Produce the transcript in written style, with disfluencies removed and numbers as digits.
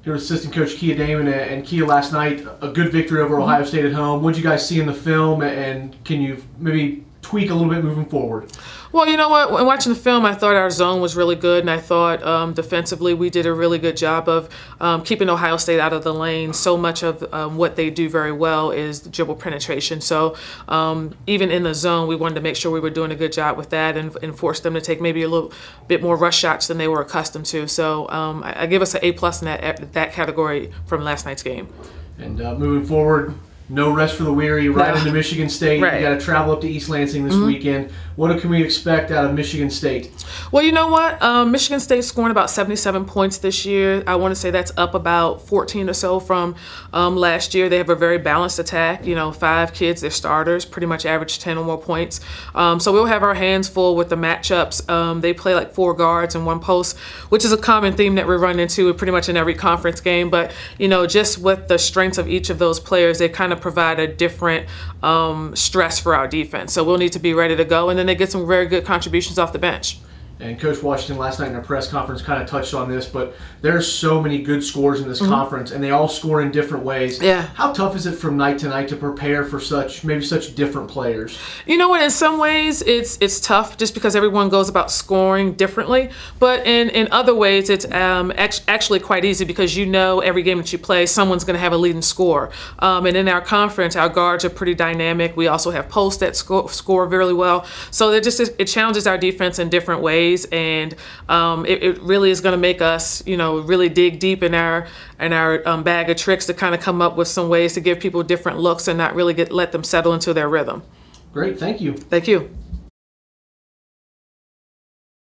Here with assistant coach Kia Damon, and Kia, last night a good victory over Ohio State at home. What did you guys see in the film, and can you maybe tweak a little bit moving forward? Well, you know what? When watching the film, I thought our zone was really good, and I thought defensively we did a really good job of keeping Ohio State out of the lane. So much of what they do very well is the dribble penetration. So even in the zone, we wanted to make sure we were doing a good job with that and force them to take maybe a little bit more rush shots than they were accustomed to. So I give us an A+ in that category from last night's game. And moving forward, no rest for the weary, right into Michigan State. Right. You got to travel up to East Lansing this weekend. What can we expect out of Michigan State? Well, you know what? Michigan State's scoring about 77 points this year. I want to say that's up about 14 or so from last year. They have a very balanced attack. You know, 5 kids, they're starters, pretty much average 10 or more points. So we'll have our hands full with the matchups. They play like 4 guards and 1 post, which is a common theme that we run into pretty much in every conference game. But, you know, just with the strengths of each of those players, they kind of provide a different stress for our defense. So we'll need to be ready to go. And then they get some very good contributions off the bench. And Coach Washington last night in our press conference kind of touched on this, but there's so many good scores in this conference, and they all score in different ways. Yeah. How tough is it from night to night to prepare for such different players? You know what? In some ways, it's tough just because everyone goes about scoring differently. But in other ways, it's actually quite easy because you know every game that you play, someone's going to have a leading score. And in our conference, our guards are pretty dynamic. We also have posts that score very well. So it challenges our defense in different ways. And it really is going to make us, you know, really dig deep in our bag of tricks to kind of come up with some ways to give people different looks and not really let them settle into their rhythm. Great, thank you. Thank you.